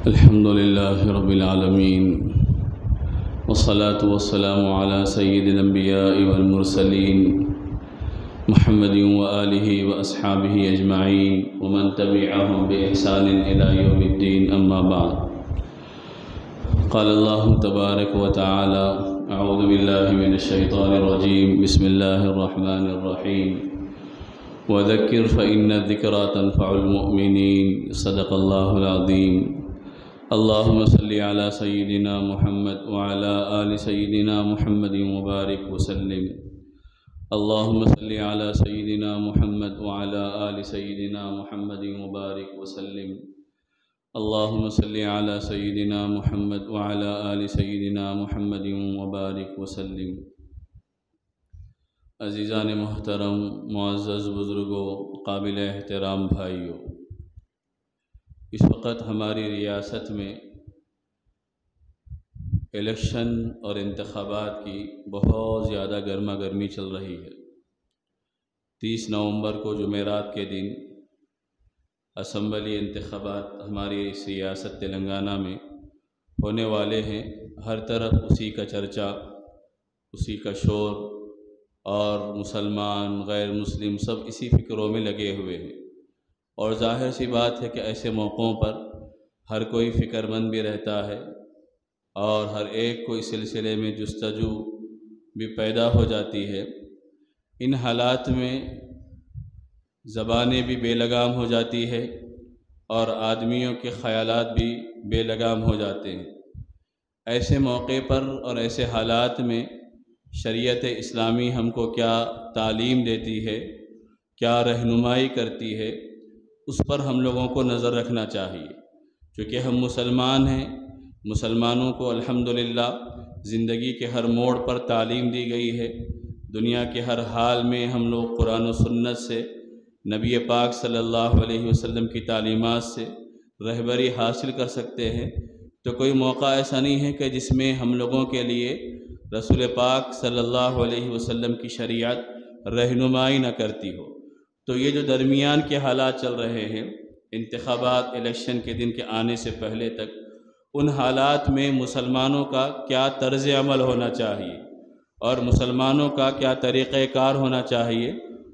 الحمد لله رب العالمين والصلاة والسلام على سيد الأنبياء والمرسلين محمد وآله وأصحابه أجمعين ومن تبعهم بإحسان إلى يوم الدين أما بعد قال الله تبارك وتعالى أعوذ بالله من الشيطان الرجيم بسم الله الرحمن الرحيم وذكر فإن الذكرى تنفع المؤمنين صدق الله العظيم اللهم صل على سيدنا محمد وعلى آل سيدنا محمد وبارك وسلم اللهم صل على سيدنا محمد وعلى آل سيدنا محمد وبارك وسلم اللهم صل على سيدنا محمد وعلى آل سيدنا محمد وبارك وسلم عزیزان محترم، معزز بزرگوں، قابل احترام بھائیوں، اس وقت ہماری ریاست میں الیکشن اور انتخابات کی بہت زیادہ گرما گرمی چل رہی ہے۔ 30 نومبر کو جمعرات کے دن اسمبلی انتخابات ہماری اس ریاست تلنگانہ میں ہونے والے ہیں۔ ہر طرف اسی کا چرچا، اسی کا شور، اور مسلمان غیر مسلم سب اسی فکروں میں لگے ہوئے ہیں، اور ظاہر سی بات ہے کہ ایسے موقعوں پر ہر کوئی فکر مند بھی رہتا ہے اور ہر ایک کو اس سلسلے میں جستجو بھی پیدا ہو جاتی ہے۔ ان حالات میں زبانیں بھی بے لگام ہو جاتی ہے اور آدمیوں کے خیالات بھی بے لگام ہو جاتے ہیں۔ ایسے موقع پر اور ایسے حالات میں شریعت اسلامی ہم کو کیا تعلیم دیتی ہے، کیا رہنمائی کرتی ہے، اس پر ہم لوگوں کو نظر رکھنا چاہیے۔ چونکہ ہم مسلمان ہیں، مسلمانوں کو الحمدللہ زندگی کے ہر موڑ پر تعلیم دی گئی ہے۔ دنیا کے ہر حال میں ہم لوگ قرآن و سنت سے، نبی پاک صلی اللہ علیہ وسلم کی تعلیمات سے رہبری حاصل کر سکتے ہیں۔ تو کوئی موقع ایسا نہیں ہے کہ جس میں ہم لوگوں کے لیے رسول پاک صلی اللہ علیہ وسلم کی شریعت رہنمائی نہ کرتی ہو۔ تو یہ جو درمیان کے حالات چل رہے ہیں، انتخابات الیکشن کے دن کے آنے سے پہلے تک، ان حالات میں مسلمانوں کا کیا طرز عمل ہونا چاہیے اور مسلمانوں کا کیا طریقہ کار ہونا چاہیے،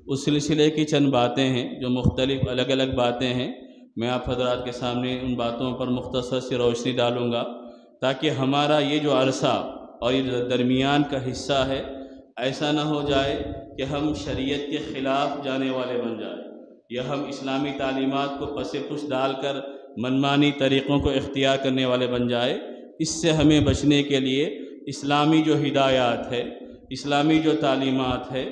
اس سلسلے کی چند باتیں ہیں جو مختلف الگ الگ باتیں ہیں۔ میں آپ حضرات کے سامنے ان باتوں پر مختصر سی روشنی ڈالوں گا تاکہ ہمارا یہ جو عرصہ اور یہ جو درمیان کا حصہ ہے، ایسا نہ ہو جائے کہ ہم شریعت کے خلاف جانے والے بن جائیں یا ہم اسلامی تعلیمات کو پس پش ڈال کر منمانی طریقوں کو اختیار کرنے والے بن جائے۔ اس سے ہمیں بچنے کے لیے اسلامی جو ہدایات ہے، اسلامی جو تعلیمات ہے،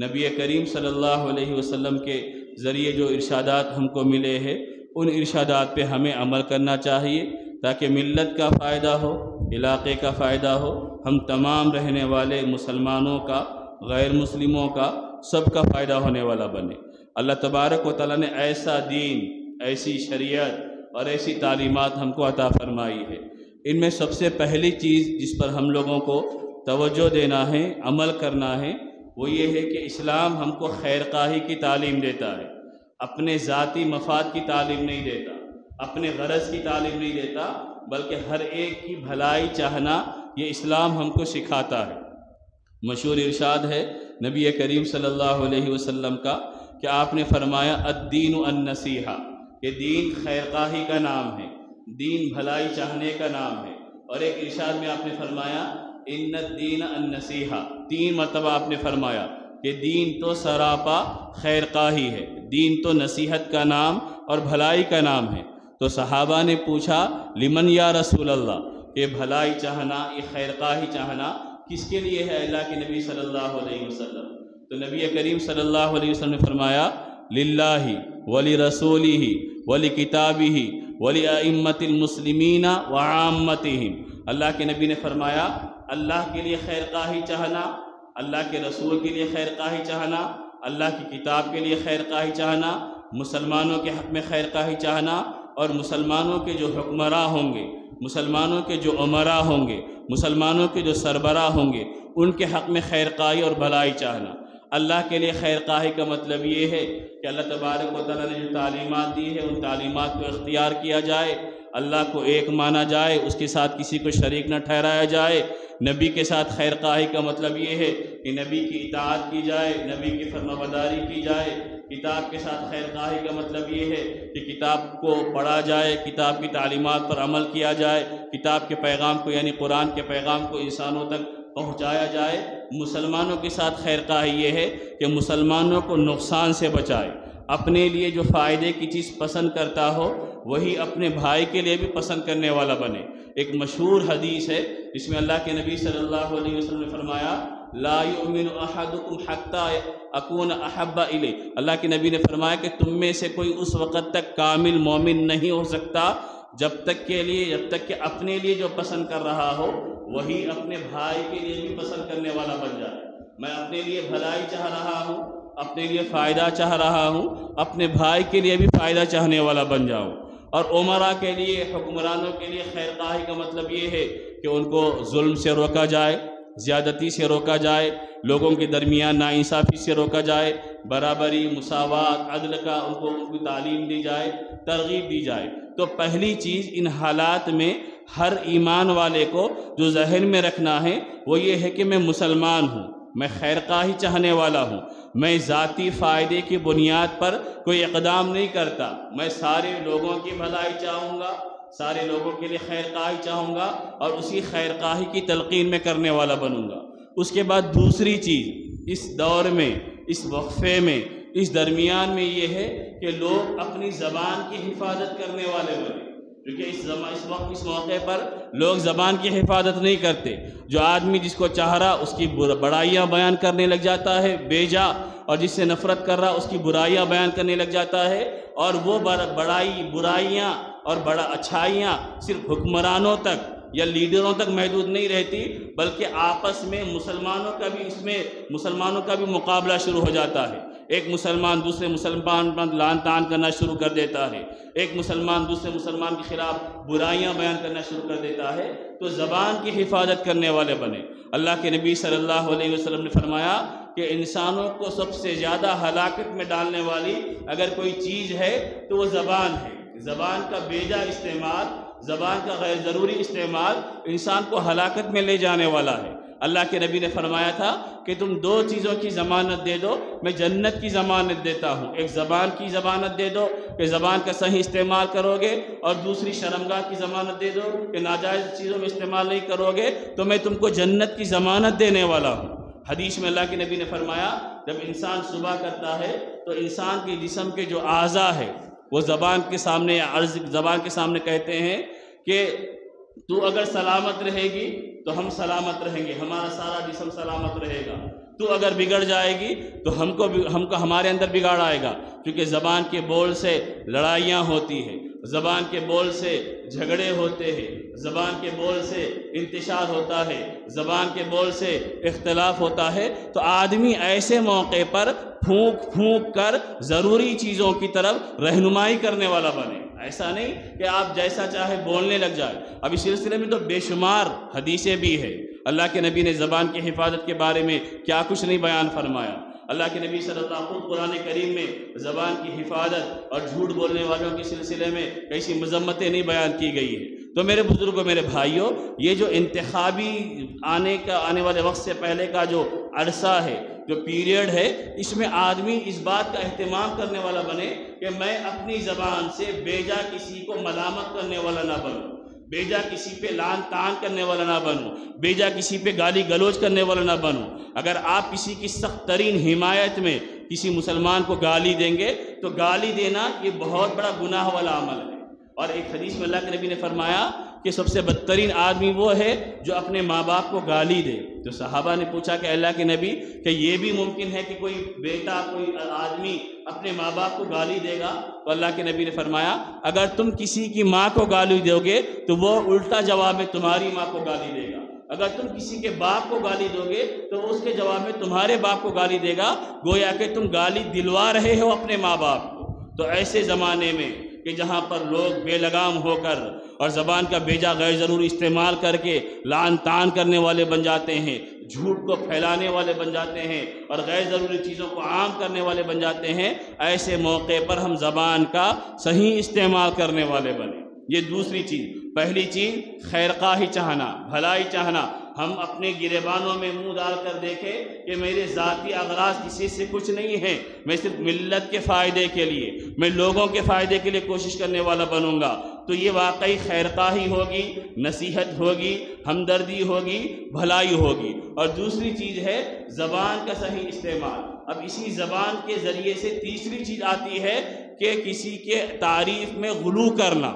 نبی کریم صلی اللہ علیہ وسلم کے ذریعے جو ارشادات ہم کو ملے ہیں، ان ارشادات پہ ہمیں عمل کرنا چاہیے تاکہ ملت کا فائدہ ہو، علاقے کا فائدہ ہو، ہم تمام رہنے والے مسلمانوں کا، غیر مسلموں کا، سب کا فائدہ ہونے والا بنے۔ اللہ تبارک و تعالیٰ نے ایسا دین، ایسی شریعت اور ایسی تعلیمات ہم کو عطا فرمائی ہے۔ ان میں سب سے پہلی چیز جس پر ہم لوگوں کو توجہ دینا ہے، عمل کرنا ہے، وہ یہ ہے کہ اسلام ہم کو خیر خواہی کی تعلیم دیتا ہے، اپنے ذاتی مفاد کی تعلیم نہیں دیتا، اپنے غرض کی تعلیم نہیں دیتا، بلکہ ہر ایک کی بھلائی چاہنا یہ اسلام ہم کو سکھاتا ہے۔ مشہور ارشاد ہے نبی کریم صلی اللہ علیہ وسلم کا کہ آپ نے فرمایا الدین النصیحہ، کہ دین خیر خواہی کا نام ہے، دین بھلائی چاہنے کا نام ہے۔ اور ایک ارشاد میں آپ نے فرمایا ان الدین النصیحہ، 3 مرتبہ آپ نے فرمایا کہ دین تو سراپا خیر خواہی ہے، دین تو نصیحت کا نام اور بھلائی کا نام ہے۔ تو صحابہ نے پوچھا لمن یا رسول اللہ، کہ بھلائی چاہنا، یہ خیر خواہی چاہنا کس کے لیے ہے اللہ کے نبی صلی اللہ علیہ وسلم؟ تو نبی کریم صلی اللہ علیہ وسلم نے فرمایا للہ ولرسولہ ولکتابہ ولائمۃ المسلمین وعامتہم۔ اللہ کے نبی نے فرمایا اللہ کے لیے خیر خواہی چاہنا، اللہ کے رسول کے لیے خیر خواہی چاہنا، اللہ کی کتاب کے لیے خیر خواہی چاہنا، مسلمانوں کے حق میں خیر خواہی چاہنا، اور مسلمانوں کے جو حکمراں ہوں گے، مسلمانوں کے جو امراء ہوں گے، مسلمانوں کے جو سربراہ ہوں گے، ان کے حق میں خیر خواہی اور بھلائی چاہنا۔ اللہ کے لیے خیر خواہی کا مطلب یہ ہے کہ اللہ تبارک و تعالیٰ نے جو تعلیمات دی ہے ان تعلیمات کو اختیار کیا جائے، اللہ کو ایک مانا جائے، اس کے ساتھ کسی کو شریک نہ ٹھہرایا جائے۔ نبی کے ساتھ خیر خواہی کا مطلب یہ ہے کہ نبی کی اطاعت کی جائے، نبی کی فرمانبرداری کی جائے۔ کتاب کے ساتھ خیر خواہی کا مطلب یہ ہے کہ کتاب کو پڑھا جائے، کتاب کی تعلیمات پر عمل کیا جائے، کتاب کے پیغام کو یعنی قرآن کے پیغام کو انسانوں تک پہنچایا جائے۔ مسلمانوں کے ساتھ خیر خواہی یہ ہے کہ مسلمانوں کو نقصان سے بچائے، اپنے لیے جو فائدے کی چیز پسند کرتا ہو وہی اپنے بھائی کے لیے بھی پسند کرنے والا بنے۔ ایک مشہور حدیث ہے جس میں اللہ کے نبی صلی اللہ علیہ وسلم نے فرمایا لا یؤمن احدکم حتی اکون احب الیہ، اللہ کے نبی نے فرمایا کہ تم میں سے کوئی اس وقت تک کامل مومن نہیں ہو سکتا جب تک کہ اپنے لیے جو پسند کر رہا ہو وہی اپنے بھائی کے لیے بھی پسند کرنے والا بن جائے۔ میں اپنے لیے بھلائی چاہ رہا ہوں، اپنے لیے فائدہ چاہ رہا ہوں، اپنے بھائی کے لیے بھی فائدہ چاہنے والا بن جاؤں۔ اور عمراء کے لیے، حکمرانوں کے لیے خیر خواہی کا مطلب یہ ہے کہ ان کو ظلم سے روکا جائے، زیادتی سے روکا جائے، لوگوں کے درمیان ناانصافی سے روکا جائے، برابری، مساوات، عدل کا ان کو تعلیم دی جائے، ترغیب دی جائے۔ تو پہلی چیز ان حالات میں ہر ایمان والے کو جو ذہن میں رکھنا ہے وہ یہ ہے کہ میں مسلمان ہوں، میں خیر خواہی چاہنے والا ہوں، میں ذاتی فائدے کی بنیاد پر کوئی اقدام نہیں کرتا، میں سارے لوگوں کی بھلائی چاہوں گا، سارے لوگوں کے لیے خیر خواہی چاہوں گا اور اسی خیر خواہی کی تلقین میں کرنے والا بنوں گا۔ اس کے بعد دوسری چیز اس دور میں، اس وقفے میں، اس درمیان میں یہ ہے کہ لوگ اپنی زبان کی حفاظت کرنے والے بنے، کیونکہ اس موقع پر لوگ زبان کی حفاظت نہیں کرتے۔ جو آدمی جس کو چاہ رہا اس کی بڑائیاں بیان کرنے لگ جاتا ہے بیجا، اور جس سے نفرت کر رہا اس کی برائیاں بیان کرنے لگ جاتا ہے، اور وہ برائیاں اور اچھائیاں صرف حکمرانوں تک یا لیڈروں تک محدود نہیں رہتی، بلکہ آپس میں مسلمانوں کا بھی مقابلہ شروع ہو جاتا ہے۔ ایک مسلمان دوسرے مسلمان پر لعن طعن کرنا شروع کر دیتا ہے، ایک مسلمان دوسرے مسلمان کے خلاف برائیاں بیان کرنا شروع کر دیتا ہے۔ تو زبان کی حفاظت کرنے والے بنے۔ اللہ کے نبی صلی اللہ علیہ وسلم نے فرمایا کہ انسانوں کو سب سے زیادہ ہلاکت میں ڈالنے والی اگر کوئی چیز ہے تو وہ زبان ہے۔ زبان کا بیجا استعمال، زبان کا غیر ضروری استعمال انسان کو ہلاکت میں لے جانے والا ہے۔ اللہ کے نبی نے فرمایا تھا کہ تم دو چیزوں کی ضمانت دے دو، میں جنت کی ضمانت دیتا ہوں۔ ایک زبان کی ضمانت دے دو کہ زبان کا صحیح استعمال کرو گے، اور دوسری شرمگاہ کی ضمانت دے دو کہ ناجائز چیزوں میں استعمال نہیں کرو گے تو میں تم کو جنت کی ضمانت دینے والا ہوں۔ حدیث میں اللہ کے نبی نے فرمایا جب انسان صبح کرتا ہے تو انسان کے جسم کے جو اعضاء ہے وہ زبان کے سامنے کہتے ہیں کہ تو اگر سلامت رہے گی تو ہم سلامت رہیں گے، ہمارا سارا جسم سلامت رہے گا، تو اگر بگڑ جائے گی تو ہم کو ہمارے اندر بگاڑ آئے گا، کیونکہ زبان کے بول سے لڑائیاں ہوتی ہیں، زبان کے بول سے جھگڑے ہوتے ہیں، زبان کے بول سے انتشار ہوتا ہے، زبان کے بول سے اختلاف ہوتا ہے۔ تو آدمی ایسے موقع پر پھونک کر ضروری چیزوں کی طرف رہنمائی کرنے والا بنے، ایسا نہیں کہ آپ جیسا چاہے بولنے لگ جائے۔ اب اس سلسلے میں تو بے شمار حدیثیں بھی ہیں۔ اللہ کے نبی نے زبان کی حفاظت کے بارے میں کیا کچھ نہیں بیان فرمایا۔ اللہ کے نبی صلی اللہ علیہ وسلم قرآن کریم میں زبان کی حفاظت اور جھوٹ بولنے والوں کے سلسلے میں ایسی مذمتیں نہیں بیان کی گئی ہیں۔ تو میرے بزرگوں، میرے بھائیوں، یہ جو انتخابی آنے والے وقت سے پہلے کا جو عرصہ ہے، جو پیریڈ ہے، اس میں آدمی اس بات کا اہتمام کرنے والا بنے کہ میں اپنی زبان سے بیجا کسی کو ملامت کرنے والا نہ بنوں، بیجا کسی پہ لعن طعن کرنے والا نہ بنوں، بیجا کسی پہ گالی گلوچ کرنے والا نہ بنوں۔ اگر آپ کسی کی سخت ترین حمایت میں کسی مسلمان کو گالی دیں گے تو گالی دینا یہ بہت بڑا گناہ والا عمل ہے۔ اور ایک حدیث میں اللہ کے نبی نے فرمایا کہ سب سے بدترین آدمی وہ ہے جو اپنے ماں باپ کو گالی دے۔ تو صحابہ نے پوچھا کہ اللہ کے نبی کہ یہ بھی ممکن ہے کہ کوئی بیٹا، کوئی آدمی اپنے ماں باپ کو گالی دے گا؟ تو اللہ کے نبی نے فرمایا اگر تم کسی کی ماں کو گالی دو گے تو وہ الٹا جواب میں تمہاری ماں کو گالی دے گا، اگر تم کسی کے باپ کو گالی دو گے تو اس کے جواب میں تمہارے باپ کو گالی دے گا، گویا کہ تم گالی دلوا رہے ہو اپنے ماں باپ کو۔ تو ایسے زمانے میں کہ جہاں پر لوگ بے لگام ہو کر اور زبان کا بیجا غیر ضروری استعمال کر کے لعن طعن کرنے والے بن جاتے ہیں، جھوٹ کو پھیلانے والے بن جاتے ہیں اور غیر ضروری چیزوں کو عام کرنے والے بن جاتے ہیں، ایسے موقع پر ہم زبان کا صحیح استعمال کرنے والے بنیں۔ یہ دوسری چیز۔ پہلی چیز خیر خواہی چاہنا، بھلائی چاہنا۔ ہم اپنے گریبانوں میں منہ ڈال کر دیکھیں کہ میرے ذاتی اغراض کسی سے کچھ نہیں ہیں، میں صرف ملت کے فائدے کے لیے، میں لوگوں کے فائدے کے لیے کوشش کرنے والا بنوں گا، تو یہ واقعی خیر خواہی ہوگی، نصیحت ہوگی، ہمدردی ہوگی، بھلائی ہوگی۔ اور دوسری چیز ہے زبان کا صحیح استعمال۔ اب اسی زبان کے ذریعے سے تیسری چیز آتی ہے کہ کسی کے تعریف میں غلو کرنا،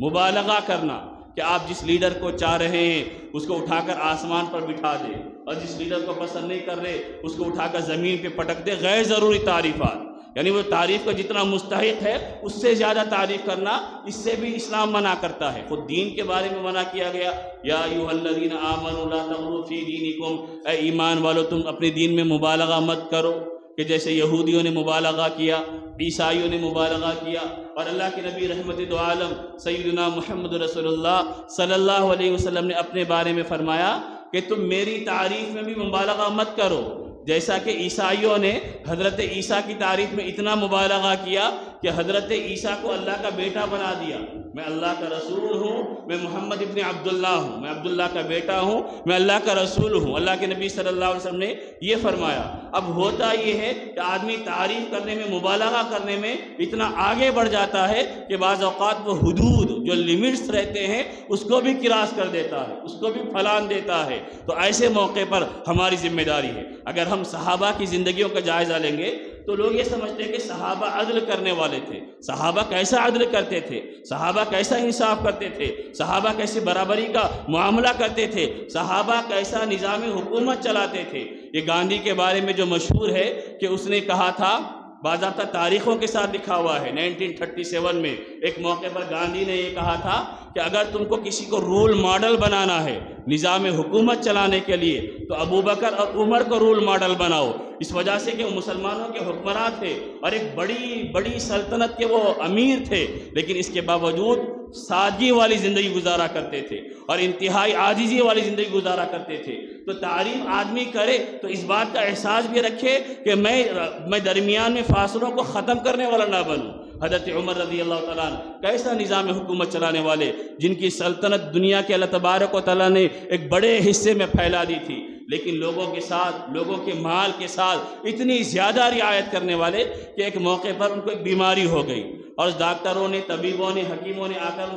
مبالغہ کرنا، کہ آپ جس لیڈر کو چاہ رہے ہیں اس کو اٹھا کر آسمان پر بٹھا دیں، اور جس لیڈر کو پسند نہیں کر رہے اس کو اٹھا کر زمین پہ پٹک دے۔ غیر ضروری تعریفات، یعنی وہ تعریف کا جتنا مستحق ہے اس سے زیادہ تعریف کرنا، اس سے بھی اسلام منع کرتا ہے۔ خود دین کے بارے میں منع کیا گیا، یا ایھا الذین آمنوا لا تغلوا فی دینکم، اے ایمان والو تم اپنے دین میں مبالغہ مت کرو، کہ جیسے یہودیوں نے مبالغہ کیا، عیسائیوں نے مبالغہ کیا، اور اللہ کے نبی رحمت دو عالم سیدنا محمد رسول اللہ صلی اللہ علیہ وسلم نے اپنے بارے میں فرمایا کہ تم میری تعریف میں بھی مبالغہ مت کرو۔ جیسا کہ عیسائیوں نے حضرت عیسیٰ کی تعریف میں اتنا مبالغہ کیا کہ حضرت عیسیٰ کو اللہ کا بیٹا بنا دیا۔ میں اللہ کا رسول ہوں، میں محمد ابن عبداللہ ہوں، میں عبداللہ کا بیٹا ہوں، میں اللہ کا رسول ہوں۔ اللہ کے نبی صلی اللہ علیہ وسلم نے یہ فرمایا۔ اب ہوتا یہ ہے کہ آدمی تعریف کرنے میں، مبالغہ کرنے میں اتنا آگے بڑھ جاتا ہے کہ بعض اوقات وہ حدود جو لیمٹس رہتے ہیں اس کو بھی کراس کر دیتا ہے، اس کو بھی پھلان دیتا ہے۔ تو ایسے موقع پر ہماری ذمہ داری ہے، اگر ہم صحابہ کی زندگیوں کا جائزہ لیں گے تو لوگ یہ سمجھتے ہیں کہ صحابہ عدل کرنے والے تھے، صحابہ کیسا عدل کرتے تھے، صحابہ کیسا انصاف کرتے تھے، صحابہ کیسے برابری کا معاملہ کرتے تھے، صحابہ کیسا نظام حکومت چلاتے تھے۔ یہ گاندھی کے بارے میں جو مشہور ہے کہ اس نے کہا تھا، باضابطہ تاریخوں کے ساتھ لکھا ہوا ہے، 1937 میں ایک موقع پر گاندھی نے یہ کہا تھا کہ اگر تم کو کسی کو رول ماڈل بنانا ہے نظام حکومت چلانے کے لیے تو ابوبکر اور عمر کو رول ماڈل بناؤ، اس وجہ سے کہ وہ مسلمانوں کے حکمراں تھے اور ایک بڑی سلطنت کے وہ امیر تھے، لیکن اس کے باوجود سادگی والی زندگی گزارا کرتے تھے اور انتہائی عاجزی والی زندگی گزارا کرتے تھے۔ تو تعریف آدمی کرے تو اس بات کا احساس بھی رکھے کہ میں درمیان میں فاصلوں کو ختم کرنے والا نہ بنوں۔ حضرت عمر رضی اللہ تعالیٰ عنہ کیسا نظام حکومت چلانے والے، جن کی سلطنت دنیا کے اللہ تبارک و تعالیٰ نے ایک بڑے حصے میں پھیلا دی تھی، لیکن لوگوں کے ساتھ، لوگوں کے مال کے ساتھ اتنی زیادہ رعایت کرنے والے کہ ایک موقع پر ان کو ایک بیماری ہو گئی اور ڈاکٹروں نے، طبیبوں نے، حکیموں نے آ کر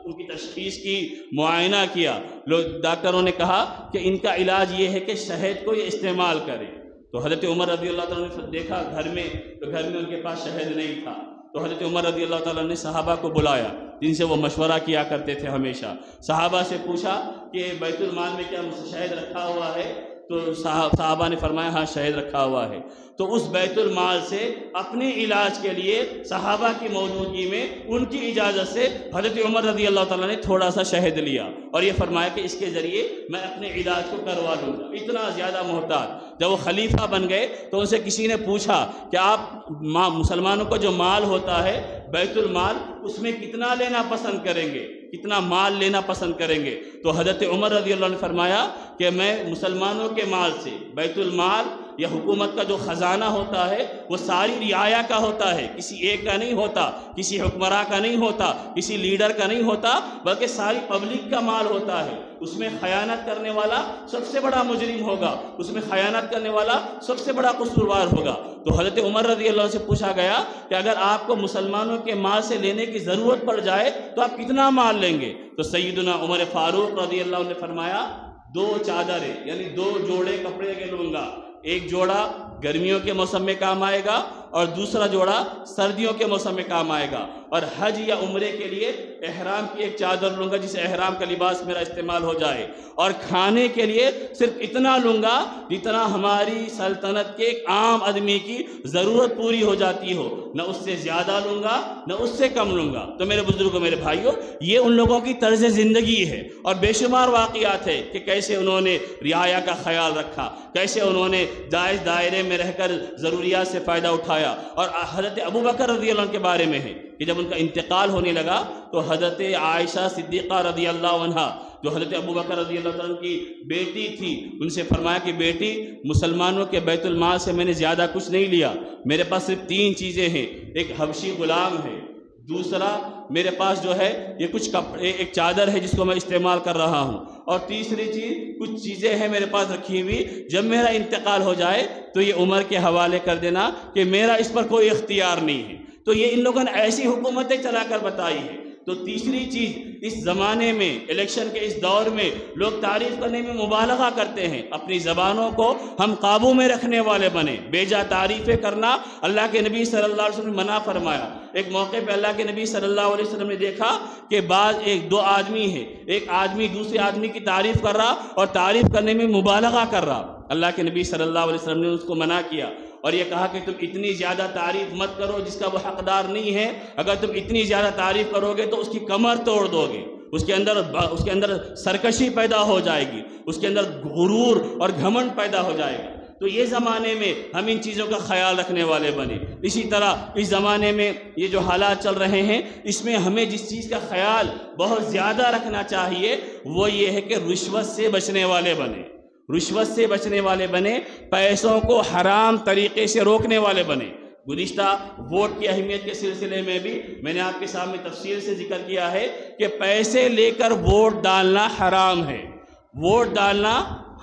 ان کی تشخیص کی، معائنہ کیا۔ ڈاکٹروں نے کہا کہ ان کا علاج یہ ہے کہ شہد کو یہ استعمال کریں۔ تو حضرت عمر رضی اللہ تعالیٰ نے دیکھا گھر میں ان کے پاس شہد نہیں تھا، تو حضرت عمر رضی اللہ تعالیٰ نے صحابہ کو بلایا جن سے وہ مشورہ کیا کرتے تھے ہمیشہ۔ صحابہ سے پوچھا کہ بیت المال میں کیا شہد رکھا ہوا ہے؟ تو صحابہ نے فرمایا ہاں شہد رکھا ہوا ہے۔ تو اس بیت المال سے اپنے علاج کے لیے صحابہ کی موجودگی میں ان کی اجازت سے حضرت عمر رضی اللہ تعالیٰ نے تھوڑا سا شہد لیا اور یہ فرمایا کہ اس کے ذریعے میں اپنے علاج کو کروا لوں گا۔ اتنا زیادہ محتاط۔ جب وہ خلیفہ بن گئے تو ان سے کسی نے پوچھا کہ آپ مسلمانوں کو جو مال ہوتا ہے بیت المال، اس میں کتنا لینا پسند کریں گے، کتنا مال لینا پسند کریں گے؟ تو حضرت عمر رضی اللہ عنہ نے فرمایا کہ میں مسلمانوں کے مال سے، بیت المال یا حکومت کا جو خزانہ ہوتا ہے وہ ساری رعایا کا ہوتا ہے، کسی ایک کا نہیں ہوتا، کسی حکمراں کا نہیں ہوتا، کسی لیڈر کا نہیں ہوتا، بلکہ ساری پبلک کا مال ہوتا ہے۔ اس میں خیانت کرنے والا سب سے بڑا مجرم ہوگا، اس میں خیانت کرنے والا سب سے بڑا قصوروار ہوگا۔ تو حضرت عمر رضی اللہ عنہ سے پوچھا گیا کہ اگر آپ کو مسلمانوں کے مال سے لینے کی ضرورت پڑ جائے تو آپ کتنا مال لیں گے؟ تو سیدنا عمر فاروق رضی اللہ عنہ نے فرمایا 2 چادریں، یعنی 2 جوڑے کپڑے کے لوں گا، ایک جوڑا گرمیوں کے موسم میں کام آئے گا اور دوسرا جوڑا سردیوں کے موسم میں کام آئے گا، اور حج یا عمرے کے لیے احرام کی ایک چادر لوں گا جسے احرام کا لباس میرا استعمال ہو جائے، اور کھانے کے لیے صرف اتنا لوں گا جتنا ہماری سلطنت کے ایک عام آدمی کی ضرورت پوری ہو جاتی ہو، نہ اس سے زیادہ لوں گا نہ اس سے کم لوں گا۔ تو میرے بزرگوں، میرے بھائیوں، یہ ان لوگوں کی طرز زندگی ہے، اور بے شمار واقعات ہے کہ کیسے انہوں نے رعایا کا خیال رکھا، کیسے انہوں نے جائز دائرے میں رہ کر ضروریات سے فائدہ اٹھایا۔ اور حضرت ابوبکر رضی اللہ عنہ کے بارے میں ہے کہ جب ان کا انتقال ہونے لگا تو حضرت عائشہ صدیقہ رضی اللہ عنہ، جو حضرت ابوبکر رضی اللہ عنہ کی بیٹی تھی، ان سے فرمایا کہ بیٹی، مسلمانوں کے بیت المال سے میں نے زیادہ کچھ نہیں لیا، میرے پاس صرف 3 چیزیں ہیں، ایک حبشی غلام ہے، دوسرا میرے پاس جو ہے یہ کچھ کپڑے، ایک چادر ہے جس کو میں استعمال کر رہا ہوں، اور تیسری چیز کچھ چیزیں ہیں میرے پاس رکھی ہوئی، جب میرا انتقال ہو جائے تو یہ عمر کے حوالے کر دینا کہ میرا اس پر کوئی اختیار نہیں ہے۔ تو یہ ان لوگوں نے ایسی حکومتیں چلا کر بتائی ہے۔ تو تیسری چیز، اس زمانے میں، الیکشن کے اس دور میں لوگ تعریف کرنے میں مبالغہ کرتے ہیں۔ اپنی زبانوں کو ہم قابو میں رکھنے والے بنے۔ بیجا تعریفیں کرنا اللہ کے نبی صلی اللہ علیہ وسلم نے منع فرمایا۔ ایک موقع پہ اللہ کے نبی صلی اللہ علیہ وسلم نے دیکھا کہ دو آدمی ہیں، ایک آدمی دوسرے آدمی کی تعریف کر رہا اور تعریف کرنے میں مبالغہ کر رہا۔ اللہ کے نبی صلی اللہ علیہ وسلم نے اس کو منع کیا اور یہ کہا کہ تم اتنی زیادہ تعریف مت کرو جس کا وہ حقدار نہیں ہے۔ اگر تم اتنی زیادہ تعریف کرو گے تو اس کی کمر توڑ دو گے، اس کے اندر سرکشی پیدا ہو جائے گی، اس کے اندر غرور اور گھمنڈ پیدا ہو جائے گا۔ تو یہ زمانے میں ہم ان چیزوں کا خیال رکھنے والے بنے۔ اسی طرح اس زمانے میں یہ جو حالات چل رہے ہیں، اس میں ہمیں جس چیز کا خیال بہت زیادہ رکھنا چاہیے وہ یہ ہے کہ رشوت سے بچنے والے بنے، رشوت سے بچنے والے بنے، پیسوں کو حرام طریقے سے روکنے والے بنے۔ گزشتہ ووٹ کی اہمیت کے سلسلے میں بھی میں نے آپ کے سامنے تفصیل سے ذکر کیا ہے کہ پیسے لے کر ووٹ ڈالنا حرام ہے۔ ووٹ ڈالنا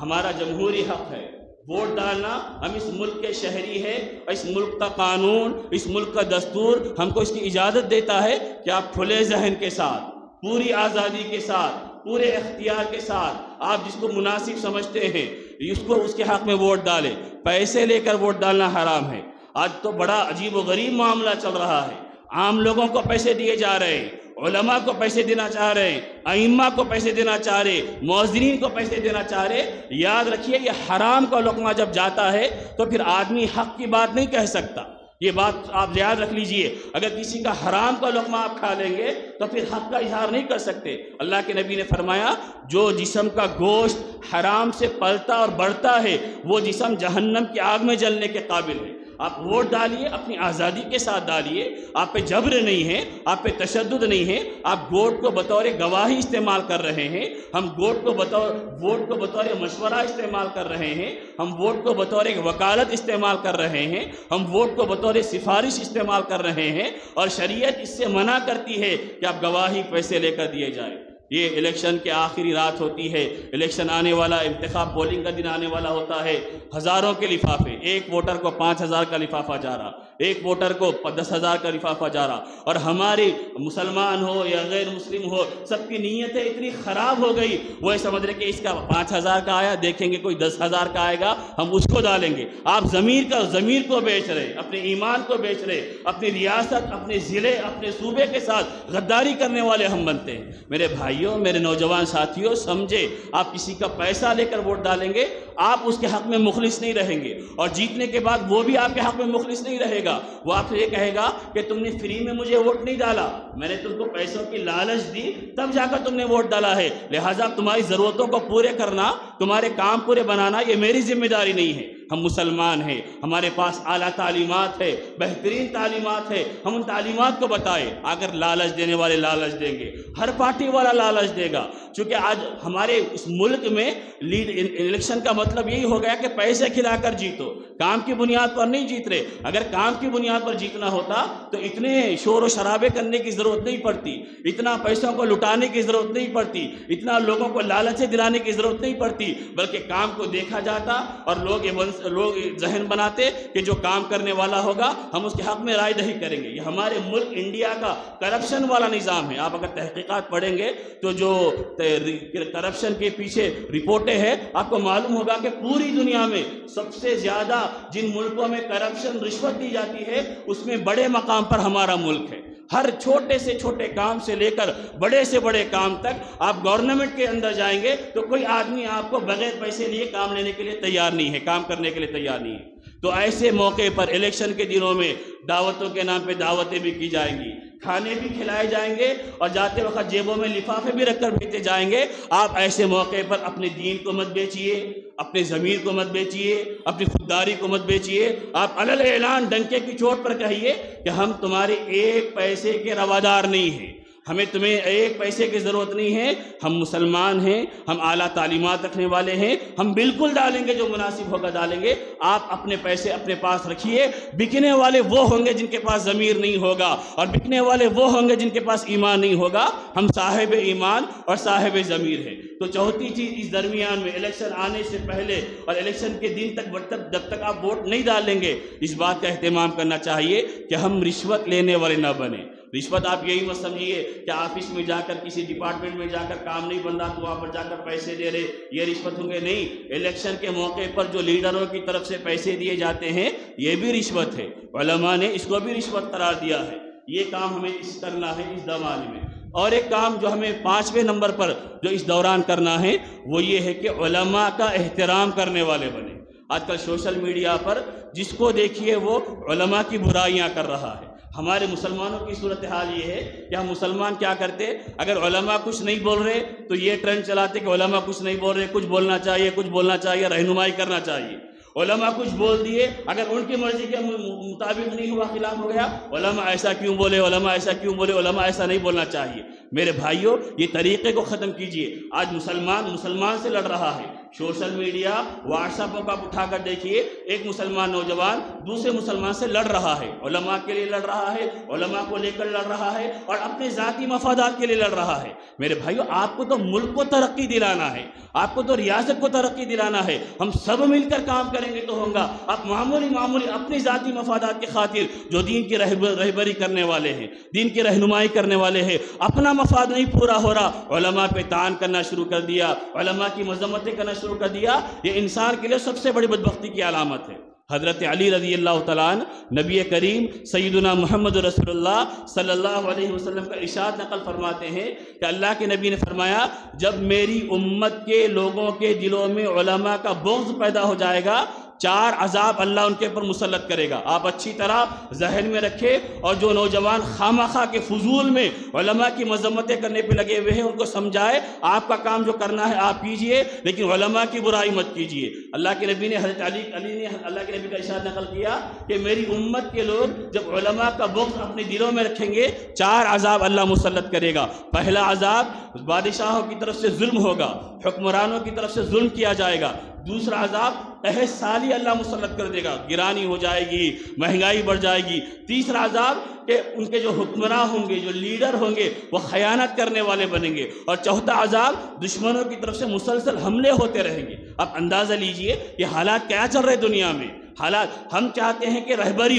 ہمارا جمہوری حق ہے، ووٹ ڈالنا، ہم اس ملک کے شہری ہیں، اس ملک کا قانون، اس ملک کا دستور ہم کو اس کی اجازت دیتا ہے کہ آپ کھلے ذہن کے ساتھ، پوری آزادی کے ساتھ، پورے اختیار کے ساتھ آپ جس کو مناسب سمجھتے ہیں اس کے حق میں ووٹ ڈالیں۔ پیسے لے کر ووٹ ڈالنا حرام ہے۔ آج تو بڑا عجیب و غریب معاملہ چل رہا ہے، عام لوگوں کو پیسے دیے جا رہے ہیں، علماء کو پیسے دینا چاہ رہے ہیں، ائمہ کو پیسے دینا چاہ رہے، مؤذنین کو پیسے دینا چاہ رہے۔ یاد رکھیے یہ حرام کا لقمہ جب جاتا ہے تو پھر آدمی حق کی بات نہیں کہہ سکتا۔ یہ بات آپ یاد رکھ لیجئے، اگر کسی کا حرام کا لقمہ آپ کھا لیں گے تو پھر حق کا اظہار نہیں کر سکتے۔ اللہ کے نبی نے فرمایا جو جسم کا گوشت حرام سے پلتا اور بڑھتا ہے وہ جسم جہنم کی آگ میں جلنے کے قابل ہے۔ آپ ووٹ ڈالیے، اپنی آزادی کے ساتھ ڈالیے، آپ پہ جبر نہیں ہے، آپ پہ تشدد نہیں ہے۔ آپ ووٹ کو بطور گواہی استعمال کر رہے ہیں، ہم ووٹ کو بطور مشورہ استعمال کر رہے ہیں، ہم ووٹ کو بطور وکالت استعمال کر رہے ہیں، ہم ووٹ کو بطور سفارش استعمال کر رہے ہیں، اور شریعت اس سے منع کرتی ہے کہ آپ گواہی پیسے لے کر دیے جائیں۔ یہ الیکشن کے آخری رات ہوتی ہے، الیکشن آنے والا، انتخاب پولنگ کا دن آنے والا ہوتا ہے، ہزاروں کے لفافے، ایک ووٹر کو 5,000 کا لفافہ جا رہا، ایک ووٹر کو 10,000 کا لفافہ جا رہا، اور ہماری مسلمان ہو یا غیر مسلم ہو سب کی نیتیں اتنی خراب ہو گئی، وہ سمجھ رہے کہ اس کا 5,000 کا آیا، دیکھیں گے کوئی 10,000 کا آئے گا ہم اس کو ڈالیں گے۔ آپ ضمیر کو بیچ رہے، اپنے ایمان کو بیچ رہے، اپنی ریاست، اپنے ضلع، اپنے صوبے کے ساتھ غداری کرنے والے ہم بنتے ہیں۔ میرے بھائیوں، میرے نوجوان ساتھیوں، سمجھے آپ کسی کا پیسہ لے کر ووٹ ڈالیں گے، آپ اس کے حق میں مخلص نہیں رہیں گے، اور جیتنے کے بعد وہ بھی آپ کے حق میں مخلص نہیں رہے گا۔ وہ آپ سے یہ کہے گا کہ تم نے فری میں مجھے ووٹ نہیں ڈالا، میں نے تم کو پیسوں کی لالچ دی تب جا کر تم نے ووٹ ڈالا ہے، لہٰذا تمہاری ضرورتوں کو پورے کرنا، تمہارے کام پورے بنانا یہ میری ذمہ داری نہیں ہے۔ ہم مسلمان ہیں، ہمارے پاس اعلیٰ تعلیمات ہے، بہترین تعلیمات ہے، ہم ان تعلیمات کو بتائیں۔ اگر لالچ دینے والے لالچ دیں گے، ہر پارٹی والا لالچ دے گا، چونکہ آج ہمارے اس ملک میں الیکشن کا مطلب یہی ہو گیا کہ پیسے کھلا کر جیتو، کام کی بنیاد پر نہیں جیت رہے۔ اگر کام کی بنیاد پر جیتنا ہوتا تو اتنے شور و شرابے کرنے کی ضرورت نہیں پڑتی، اتنا پیسوں کو لٹانے کی ضرورت نہیں پڑتی، اتنا لوگوں کو لالچیں دلانے کی ضرورت نہیں پڑتی، بلکہ کام کو دیکھا جاتا اور لوگ ذہن بناتے کہ جو کام کرنے والا ہوگا ہم اس کے حق میں رائے دہی کریں گے۔ یہ ہمارے ملک انڈیا کا کرپشن والا نظام ہے۔ آپ اگر تحقیقات پڑھیں گے تو جو کرپشن کے پیچھے رپورٹیں ہیں آپ کو معلوم ہوگا کہ پوری دنیا میں سب سے زیادہ جن ملکوں میں کرپشن، رشوت دی جاتی ہے، اس میں بڑے مقام پر ہمارا ملک ہے۔ ہر چھوٹے سے چھوٹے کام سے لے کر بڑے سے بڑے کام تک آپ گورنمنٹ کے اندر جائیں گے تو کوئی آدمی آپ کو بغیر پیسے لیے کام لینے کے لیے تیار نہیں ہے، کام کرنے کے لیے تیار نہیں ہے۔ تو ایسے موقع پر الیکشن کے دنوں میں دعوتوں کے نام پہ دعوتیں بھی کی جائیں گی، کھانے بھی کھلائے جائیں گے، اور جاتے وقت جیبوں میں لفافے بھی رکھ کر بھیجے جائیں گے۔ آپ ایسے موقع پر اپنے دین کو مت بیچیے، اپنے ضمیر کو مت بیچیے، اپنی خودداری کو مت بیچیے۔ آپ علل اعلان ڈنکے کی چوٹ پر کہیے کہ ہم تمہارے ایک پیسے کے روادار نہیں ہیں، ہمیں تمہیں ایک پیسے کی ضرورت نہیں ہے، ہم مسلمان ہیں، ہم اعلیٰ تعلیمات رکھنے والے ہیں، ہم بالکل ڈالیں گے جو مناسب ہوگا ڈالیں گے، آپ اپنے پیسے اپنے پاس رکھیے۔ بکنے والے وہ ہوں گے جن کے پاس ضمیر نہیں ہوگا، اور بکنے والے وہ ہوں گے جن کے پاس ایمان نہیں ہوگا۔ ہم صاحب ایمان اور صاحب ضمیر ہیں۔ تو چوتھی چیز، اس درمیان میں الیکشن آنے سے پہلے اور الیکشن کے دن تک جب تک آپ ووٹ نہیں ڈالیں گے، اس بات کا اہتمام کرنا چاہیے کہ ہم رشوت لینے والے نہ بنیں۔ رشوت آپ یہی مت سمجھیے کہ آفس میں جا کر کسی ڈپارٹمنٹ میں جا کر کام نہیں بن رہا تو وہاں پر جا کر پیسے دے رہے، یہ رشوت ہوں گے، نہیں۔ الیکشن کے موقع پر جو لیڈروں کی طرف سے پیسے دیے جاتے ہیں یہ بھی رشوت ہے، علماء نے اس کو بھی رشوت قرار دیا ہے۔ یہ کام ہمیں کرنا ہے اس زمانے میں۔ اور ایک کام جو ہمیں 5ویں نمبر پر جو اس دوران کرنا ہے وہ یہ ہے کہ علماء کا احترام کرنے والے بنے۔ آج کل سوشل میڈیا پر جس کو دیکھیے وہ علماء کی برائیاں کر رہا ہے۔ ہمارے مسلمانوں کی صورتحال یہ ہے کہ ہم مسلمان کیا کرتے، اگر علماء کچھ نہیں بول رہے تو یہ ٹرینڈ چلاتے کہ علماء کچھ نہیں بول رہے، کچھ بولنا چاہیے، کچھ بولنا چاہیے، رہنمائی کرنا چاہیے۔ علماء کچھ بول دیے، اگر ان کی مرضی کے مطابق نہیں ہوا، خلاف ہو گیا، علماء ایسا کیوں بولے، علماء ایسا کیوں بولے، علماء ایسا نہیں بولنا چاہیے۔ میرے بھائیوں، یہ طریقے کو ختم کیجئے۔ آج مسلمان سے لڑ رہا ہے۔ سوشل میڈیا، واٹس ایپ کو آپ اٹھا کر دیکھیے، ایک مسلمان نوجوان دوسرے مسلمان سے لڑ رہا ہے، علماء کے لیے لڑ رہا ہے، علماء کو لے کر لڑ رہا ہے، اور اپنے ذاتی مفادات کے لیے لڑ رہا ہے۔ میرے بھائیوں، آپ کو تو ملک کو ترقی دلانا ہے، آپ کو تو ریاست کو ترقی دلانا ہے۔ ہم سب مل کر کام کریں گے تو ہوگا۔ آپ معمولی اپنی ذاتی مفادات کی خاطر جو دین کی رہبری کرنے والے ہیں، دین کی رہنمائی کرنے والے ہیں، اپنا مفاد نہیں پورا ہو رہا، علماء پہ طعن کرنا شروع کر دیا، علماء کی مذمتیں کرنا شروع کر دیا، یہ انسان کے لیے سب سے بڑی بدبختی کی علامت ہے۔ حضرت علی رضی اللہ تعالیٰ عنہ، نبی کریم سیدنا محمد رسول اللہ صلی اللہ علیہ وسلم کا ارشاد نقل فرماتے ہیں کہ اللہ کے نبی نے فرمایا، جب میری امت کے لوگوں کے دلوں میں علماء کا بغض پیدا ہو جائے گا، 4 عذاب اللہ ان کے اوپر مسلط کرے گا۔ آپ اچھی طرح ذہن میں رکھے، اور جو نوجوان خامخواہ کے فضول میں علماء کی مذمتیں کرنے پہ لگے ہوئے ہیں ان کو سمجھائے، آپ کا کام جو کرنا ہے آپ کیجئے، لیکن علماء کی برائی مت کیجئے۔ اللہ کے نبی نے حضرت علی نے اللہ کے نبی کا ارشاد نقل کیا کہ میری امت کے لوگ جب علماء کا بغض اپنے دلوں میں رکھیں گے، 4 عذاب اللہ مسلط کرے گا۔ پہلا عذاب بادشاہوں کی طرف سے ظلم ہوگا، حکمرانوں کی طرف سے ظلم کیا جائے گا۔ دوسرا عذاب قحط سالی اللہ مسلط کر دے گا، گرانی ہو جائے گی، مہنگائی بڑھ جائے گی۔ تیسرا عذاب کہ ان کے جو حکمراں ہوں گے، جو لیڈر ہوں گے، وہ خیانت کرنے والے بنیں گے۔ اور چوتھا عذاب، دشمنوں کی طرف سے مسلسل حملے ہوتے رہیں گے۔ اب اندازہ لیجئے یہ حالات کیا چل رہے دنیا میں۔ حالات ہم چاہتے ہیں کہ رہبری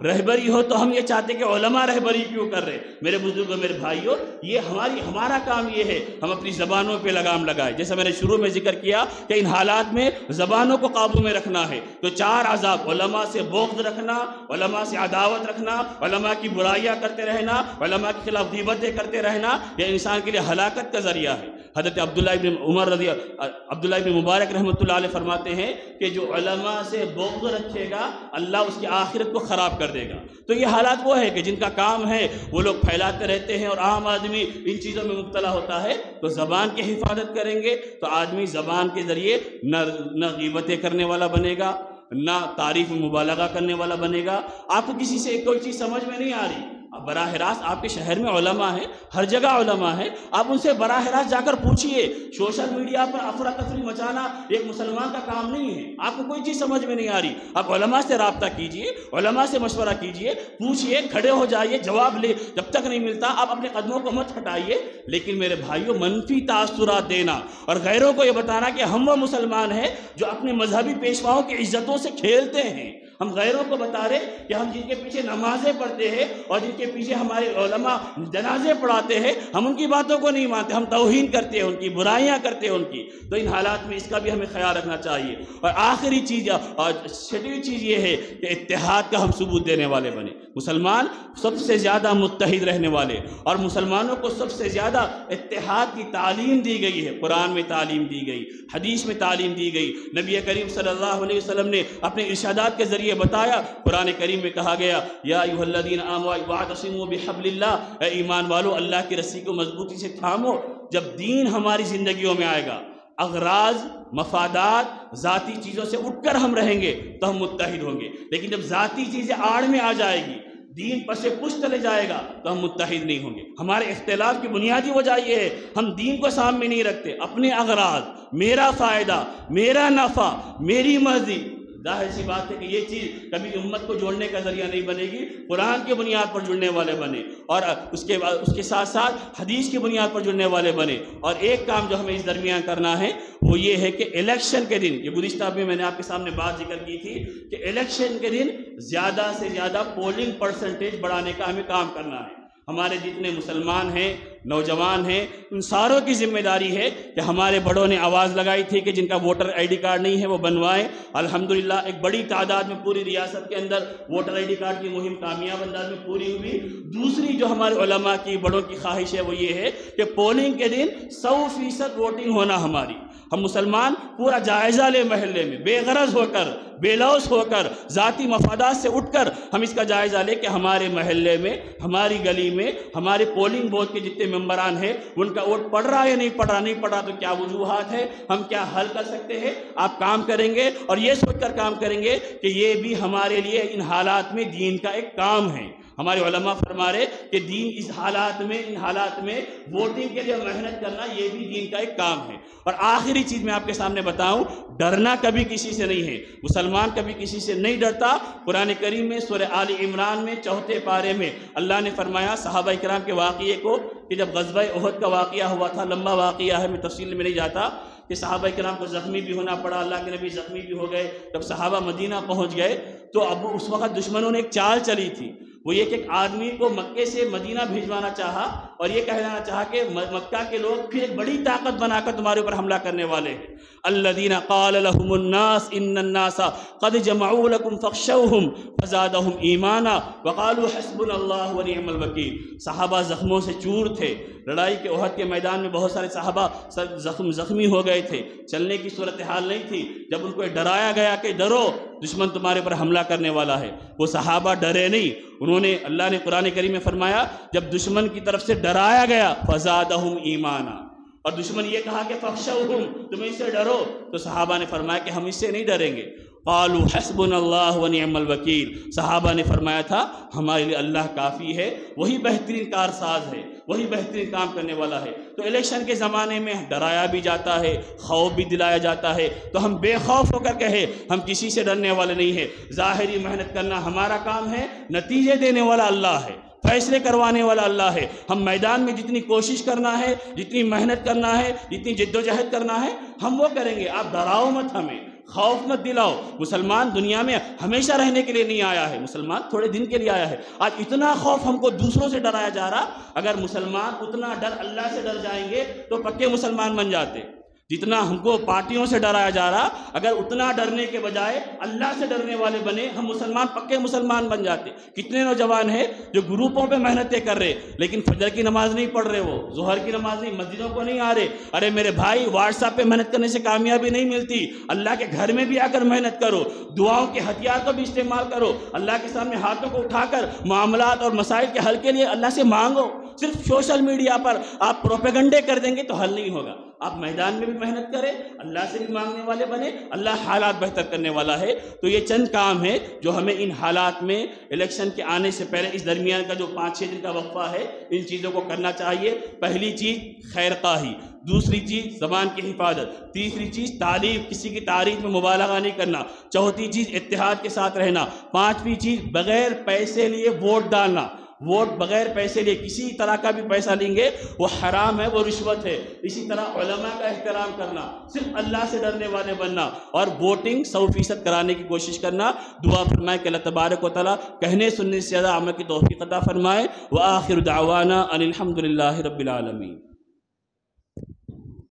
رہبری ہو تو ہم یہ چاہتے ہیں کہ علماء رہبری کیوں کر رہے۔ میرے بزرگوں، میرے بھائیوں، یہ ہمارا کام یہ ہے، ہم اپنی زبانوں پہ لگام لگائیں۔ جیسا میں نے شروع میں ذکر کیا کہ ان حالات میں زبانوں کو قابو میں رکھنا ہے۔ تو 4 عذاب، علماء سے بغض رکھنا، علماء سے عداوت رکھنا، علماء کی برائیاں کرتے رہنا، علماء کے خلاف غیبتیں کرتے رہنا، یہ انسان کے لیے ہلاکت کا ذریعہ ہے۔ حضرت عبداللہ ابن مبارک رحمۃ اللہ علیہ فرماتے ہیں کہ جو علماء سے بغض رکھے گا اللہ اس کی آخرت کو خراب کر دے گا۔ تو یہ حالات وہ ہے کہ جن کا کام ہے وہ لوگ پھیلاتے رہتے ہیں، اور عام آدمی ان چیزوں میں مبتلا ہوتا ہے۔ تو زبان کی حفاظت کریں گے تو آدمی زبان کے ذریعے نہ غیبتیں کرنے والا بنے گا، نہ تعریف میں مبالغہ کرنے والا بنے گا۔ آپ کو کسی سے کوئی چیز سمجھ میں نہیں آ رہی، براہ راست آپ کے شہر میں علماء ہیں، ہر جگہ علماء ہیں، آپ ان سے براہ راست جا کر پوچھئے۔ سوشل میڈیا پر افراتفری مچانا ایک مسلمان کا کام نہیں ہے۔ آپ کو کوئی چیز سمجھ میں نہیں آ رہی، آپ علماء سے رابطہ کیجئے، علماء سے مشورہ کیجئے، پوچھئے، کھڑے ہو جائیے، جواب لے۔ جب تک نہیں ملتا آپ اپنے قدموں کو مت ہٹائیے۔ لیکن میرے بھائیوں، منفی تاثرات دینا اور غیروں کو یہ بتانا کہ ہم وہ مسلمان ہیں جو اپنے مذہبی پیشواؤں کی عزتوں سے کھیلتے ہیں، ہم غیروں کو بتا رہے کہ ہم جن کے پیچھے نمازیں پڑھتے ہیں اور جن کے پیچھے ہمارے علماء جنازے پڑھاتے ہیں، ہم ان کی باتوں کو نہیں مانتے، ہم توہین کرتے ہیں ان کی، برائیاں کرتے ہیں ان کی۔ تو ان حالات میں اس کا بھی ہمیں خیال رکھنا چاہیے۔ اور آخری چیز اور چھٹی چیز یہ ہے کہ اتحاد کا ہم ثبوت دینے والے بنے۔ مسلمان سب سے زیادہ متحد رہنے والے، اور مسلمانوں کو سب سے زیادہ اتحاد کی تعلیم دی گئی ہے۔ قرآن میں تعلیم دی گئی، حدیث میں تعلیم دی گئی، نبی کریم صلی اللہ علیہ وسلم نے اپنے ارشادات کے ذریعے بتایا۔ قرآن کریم میں کہا گیا، یا ایھا الذین آمنوا واعتصموا بحبل اللہ، اے ایمان والو اللہ کی رسی کو مضبوطی سے تھامو۔ جب دین ہماری زندگیوں میں آئے گا، اغراض، مفادات، ذاتی چیزوں سے اٹھ کر ہم رہیں گے تو ہم متحد ہوں گے۔ لیکن جب ذاتی چیزیں آڑ میں آ جائے گی، دین پس پش چلے جائے گا تو ہم متحد نہیں ہوں گے۔ ہمارے اختلاف کی بنیادی وجہ یہ ہے ہم دین کو سامنے نہیں رکھتے، اپنے اغراض، میرا فائدہ، میرا نفع، میری مرضی۔ ظاہر سی بات ہے کہ یہ چیز کبھی امت کو جوڑنے کا ذریعہ نہیں بنے گی، قرآن کی بنیاد پر جڑنے والے بنے، اور اس کے ساتھ ساتھ حدیث کی بنیاد پر جڑنے والے بنے۔ اور ایک کام جو ہمیں اس درمیان کرنا ہے وہ یہ ہے کہ الیکشن کے دن، یہ گزشتہ بھی میں نے آپ کے سامنے بات ذکر کی تھی کہ الیکشن کے دن زیادہ سے زیادہ پولنگ پرسنٹیج بڑھانے کا ہمیں کام کرنا ہے۔ ہمارے جتنے مسلمان ہیں، نوجوان ہیں، ان ساروں کی ذمہ داری ہے کہ ہمارے بڑوں نے آواز لگائی تھی کہ جن کا ووٹر آئی ڈی کارڈ نہیں ہے وہ بنوائیں۔ الحمدللہ ایک بڑی تعداد میں پوری ریاست کے اندر ووٹر آئی ڈی کارڈ کی مہم کامیاب انداز میں پوری ہوئی۔ دوسری جو ہمارے علماء کی بڑوں کی خواہش ہے وہ یہ ہے کہ پولنگ کے دن 100% ووٹنگ ہونا ہماری۔ ہم مسلمان پورا جائزہ لیں محلے میں، بے غرض ہو کر، بے لوث ہو کر، ذاتی مفادات سے اٹھ کر ہم اس کا جائزہ لیں کہ ہمارے محلے میں، ہماری گلی میں، ہمارے پولنگ بوتھ کے جتنے ممبران ہیں ان کا ووٹ پڑ رہا ہے یا نہیں پڑ رہا، نہیں پڑ رہا تو کیا وجوہات ہے، ہم کیا حل کر سکتے ہیں۔ آپ کام کریں گے اور یہ سوچ کر کام کریں گے کہ یہ بھی ہمارے لیے ان حالات میں دین کا ایک کام ہے۔ ہمارے علماء فرما رہے کہ دین ان حالات میں ووٹنگ کے لیے محنت کرنا یہ بھی دین کا ایک کام ہے۔ اور آخری چیز میں آپ کے سامنے بتاؤں، ڈرنا کبھی کسی سے نہیں ہے، مسلمان کبھی کسی سے نہیں ڈرتا۔ قرآن کریم میں سورہ آل عمران میں 4 پارے میں اللہ نے فرمایا صحابہ کرام کے واقعے کو کہ جب غزوہ احد کا واقعہ ہوا تھا، لمبا واقعہ ہے، میں تفصیل میں نہیں جاتا، کہ صحابہ کرام کو زخمی بھی ہونا پڑا، اللہ کے نبی زخمی بھی ہو گئے۔ جب صحابہ مدینہ پہنچ گئے تو اب اس وقت دشمنوں نے ایک چال چلی تھی، وہ یہ کہ ایک آدمی کو مکے سے مدینہ بھیجوانا چاہا اور یہ کہنا چاہا کہ مکہ کے لوگ پھر ایک بڑی طاقت بنا کر تمہارے اوپر حملہ کرنے والے ہیں۔ الذین قال لهم الناس ان الناس قد جمعوا لكم فاخشوهم فزادهم ایمانا وقالوا حسبنا اللہ ونعم الوکیل۔ صحابہ زخموں سے چور تھے، لڑائی کے احد کے میدان میں بہت سارے صحابہ زخمی ہو گئے تھے، چلنے کی صورتحال نہیں تھی۔ جب ان کو ڈرایا گیا کہ ڈرو، دشمن تمہارے پر حملہ کرنے والا ہے، وہ صحابہ ڈرے نہیں۔ انہوں نے، اللہ نے قرآن کریم میں فرمایا جب دشمن کی طرف سے ڈرایا گیا فزادہم ایمانا، اور دشمن یہ کہا کہ فخشوہم، تم اس سے ڈرو، تو صحابہ نے فرمایا کہ ہم اس سے نہیں ڈریں گے۔ قالوا حسبنا اللہ ونعم الوکیل، صحابہ نے فرمایا تھا ہمارے لیے اللہ کافی ہے، وہی بہترین کارساز ہے، وہی بہترین کام کرنے والا ہے۔ تو الیکشن کے زمانے میں ڈرایا بھی جاتا ہے، خوف بھی دلایا جاتا ہے، تو ہم بے خوف ہو کر کہیں ہم کسی سے ڈرنے والے نہیں ہیں۔ ظاہری محنت کرنا ہمارا کام ہے، نتیجے دینے والا اللہ ہے، فیصلے کروانے والا اللہ ہے۔ ہم میدان میں جتنی کوشش کرنا ہے، جتنی محنت کرنا ہے، جتنی جدوجہد کرنا ہے، ہم وہ کریں گے۔ آپ ڈراؤ مت، ہمیں خوف مت دلاؤ۔ مسلمان دنیا میں ہمیشہ رہنے کے لیے نہیں آیا ہے، مسلمان تھوڑے دن کے لیے آیا ہے۔ آج اتنا خوف ہم کو دوسروں سے ڈرایا جا رہا، اگر مسلمان اتنا ڈر اللہ سے ڈر جائیں گے تو پکے مسلمان بن جاتے۔ جتنا ہم کو پارٹیوں سے ڈرایا جا رہا، اگر اتنا ڈرنے کے بجائے اللہ سے ڈرنے والے بنے، ہم مسلمان پکے مسلمان بن جاتے۔ کتنے نوجوان ہیں جو گروپوں پہ محنتیں کر رہے لیکن فجر کی نماز نہیں پڑھ رہے، وہ ظہر کی نماز نہیں، مسجدوں کو نہیں آ رہے۔ ارے میرے بھائی، واٹس ایپ پہ محنت کرنے سے کامیابی نہیں ملتی، اللہ کے گھر میں بھی آ کر محنت کرو، دعاؤں کے ہتھیار کو بھی استعمال کرو، اللہ کے سامنے ہاتھوں کو اٹھا کر معاملات اور مسائل کے حل کے لیے اللہ سے مانگو۔ صرف سوشل میڈیا پر آپ پروپیگنڈے کر دیں گے تو حل نہیں ہوگا۔ آپ میدان میں بھی محنت کریں، اللہ سے بھی مانگنے والے بنے، اللہ حالات بہتر کرنے والا ہے۔ تو یہ چند کام ہے جو ہمیں ان حالات میں الیکشن کے آنے سے پہلے، اس درمیان کا جو 5-6 دن کا وقفہ ہے، ان چیزوں کو کرنا چاہیے۔ پہلی چیز خیر خواہی، دوسری چیز زبان کی حفاظت، تیسری چیز تعریف، کسی کی تعریف میں مبالغہ نہیں کرنا، چوتھی چیز اتحاد کے ساتھ رہنا، پانچویں چیز بغیر پیسے لیے ووٹ ڈالنا۔ ووٹ بغیر پیسے لیے، کسی طرح کا بھی پیسہ لیں گے وہ حرام ہے، وہ رشوت ہے۔ اسی طرح علماء کا احترام کرنا، صرف اللہ سے ڈرنے والے بننا، اور ووٹنگ 100% کرانے کی کوشش کرنا۔ دعا فرمائے کہ اللہ تبارک و تعالیٰ کہنے سننے سے زیادہ عمل کی توفیق عطا فرمائے۔ وآخر دعوانا ان الحمد للہ رب العالمین۔